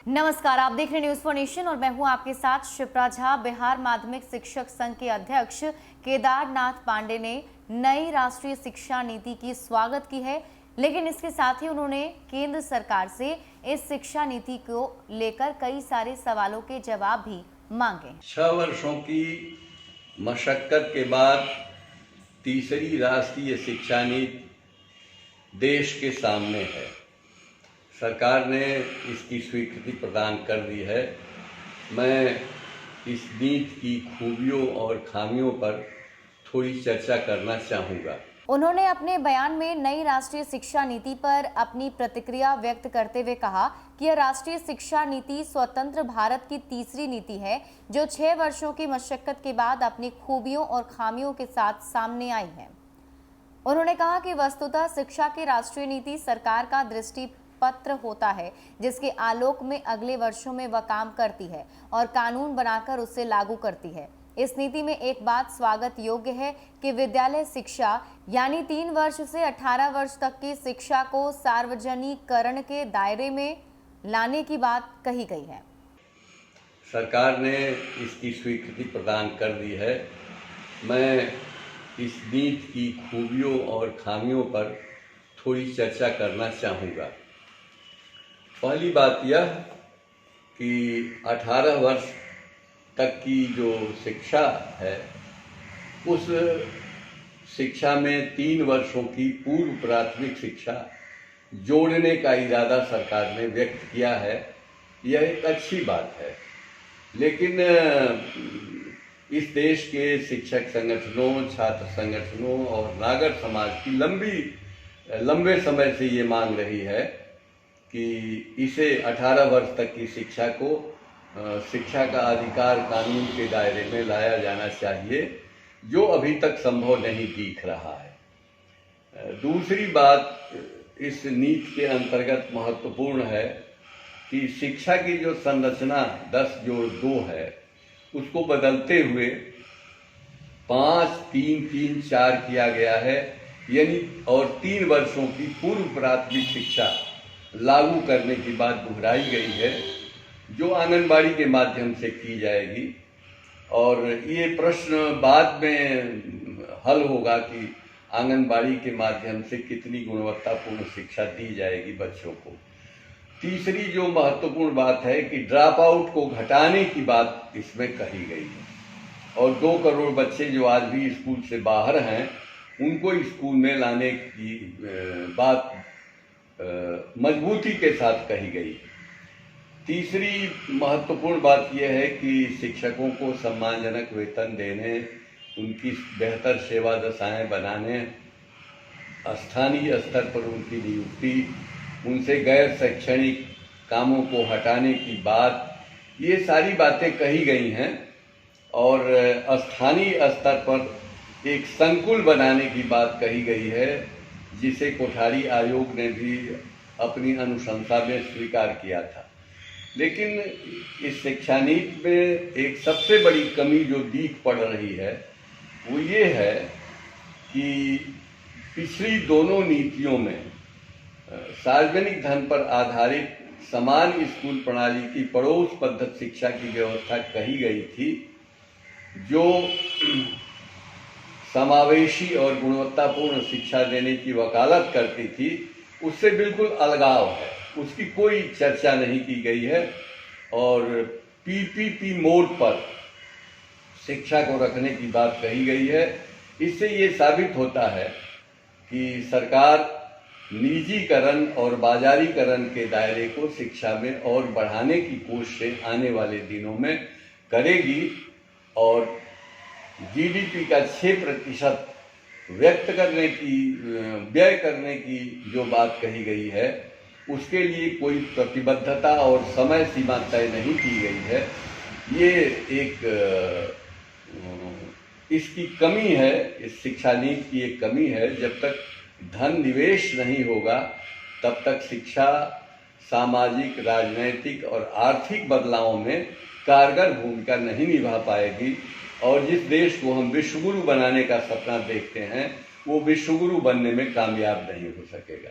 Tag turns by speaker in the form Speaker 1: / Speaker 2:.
Speaker 1: नमस्कार, आप देख रहे न्यूज फॉर नेशन और मैं हूं आपके साथ शिप्रा झा। बिहार माध्यमिक शिक्षक संघ के अध्यक्ष केदारनाथ पांडे ने नई राष्ट्रीय शिक्षा नीति की स्वागत की है, लेकिन इसके साथ ही उन्होंने केंद्र सरकार से इस शिक्षा नीति को लेकर कई सारे सवालों के जवाब भी मांगे।
Speaker 2: 6 वर्षों की मशक्कत के बाद तीसरी राष्ट्रीय शिक्षा नीति देश के सामने है। सरकार ने इसकी स्वीकृति प्रदान कर दी है। मैं इस नीति की खूबियों और खामियों पर थोड़ी चर्चा करना चाहूँगा।
Speaker 1: उन्होंने अपने बयान में नई राष्ट्रीय शिक्षा नीति पर अपनी प्रतिक्रिया व्यक्त करते हुए कहा कि यह राष्ट्रीय शिक्षा नीति स्वतंत्र भारत की तीसरी नीति है जो 6 वर्षों की मशक्कत के बाद अपनी खूबियों और खामियों के साथ सामने आई है। उन्होंने कहा कि वस्तुतः शिक्षा की राष्ट्रीय नीति सरकार का दृष्टि पत्र होता है जिसके आलोक में अगले वर्षों में वह काम करती है और कानून बनाकर उसे लागू करती है। इस नीति में एक बात स्वागत योग्य है कि विद्यालय शिक्षा यानी 3 वर्ष से 18 वर्ष तक की शिक्षा को सार्वजनिकरण के दायरे में लाने की बात कही गई है।
Speaker 2: सरकार ने इसकी स्वीकृति प्रदान कर दी है। मैं इस नीति की खूबियों और खामियों पर थोड़ी चर्चा करना चाहूँगा। पहली बात यह कि 18 वर्ष तक की जो शिक्षा है उस शिक्षा में 3 वर्षों की पूर्व प्राथमिक शिक्षा जोड़ने का इरादा सरकार ने व्यक्त किया है। यह एक अच्छी बात है, लेकिन इस देश के शिक्षक संगठनों, छात्र संगठनों और नागर समाज की लंबे समय से ये मांग रही है कि इसे 18 वर्ष तक की शिक्षा को शिक्षा का अधिकार कानून के दायरे में लाया जाना चाहिए, जो अभी तक संभव नहीं दिख रहा है। दूसरी बात इस नीति के अंतर्गत महत्वपूर्ण है कि शिक्षा की जो संरचना 10+2 है उसको बदलते हुए 5-3-3-4 किया गया है, यानी और 3 वर्षों की पूर्व प्राथमिक शिक्षा लागू करने की बात दोहराई गई है, जो आंगनबाड़ी के माध्यम से की जाएगी। और ये प्रश्न बाद में हल होगा कि आंगनबाड़ी के माध्यम से कितनी गुणवत्तापूर्ण शिक्षा दी जाएगी बच्चों को। तीसरी जो महत्वपूर्ण बात है कि ड्रॉप आउट को घटाने की बात इसमें कही गई है और 2 करोड़ बच्चे जो आज भी स्कूल से बाहर हैं उनको स्कूल में लाने की बात मजबूती के साथ कही गई। तीसरी महत्वपूर्ण बात यह है कि शिक्षकों को सम्मानजनक वेतन देने, उनकी बेहतर सेवा दशाएं बनाने, स्थानीय स्तर पर उनकी नियुक्ति, उनसे गैर शैक्षणिक कामों को हटाने की बात, ये सारी बातें कही गई हैं। और स्थानीय स्तर पर एक संकुल बनाने की बात कही गई है, जिसे कोठारी आयोग ने भी अपनी अनुशंसा में स्वीकार किया था। लेकिन इस शिक्षा नीति में एक सबसे बड़ी कमी जो दिख पड़ रही है वो ये है कि पिछली दोनों नीतियों में सार्वजनिक धन पर आधारित समान स्कूल प्रणाली की पड़ोस पद्धति शिक्षा की व्यवस्था कही गई थी, जो समावेशी और गुणवत्तापूर्ण शिक्षा देने की वकालत करती थी, उससे बिल्कुल अलगाव है। उसकी कोई चर्चा नहीं की गई है और पीपीपी मोड पर शिक्षा को रखने की बात कही गई है। इससे ये साबित होता है कि सरकार निजीकरण और बाजारीकरण के दायरे को शिक्षा में और बढ़ाने की कोशिश आने वाले दिनों में करेगी और जीडीपी का 6% व्यय करने की जो बात कही गई है उसके लिए कोई प्रतिबद्धता और समय सीमा तय नहीं की गई है। ये एक इसकी कमी है, इस शिक्षा नीति की एक कमी है। जब तक धन निवेश नहीं होगा तब तक शिक्षा सामाजिक, राजनैतिक और आर्थिक बदलावों में कारगर भूमिका नहीं निभा पाएगी और जिस देश को हम विश्वगुरु बनाने का सपना देखते हैं वो विश्वगुरु बनने में कामयाब नहीं हो सकेगा।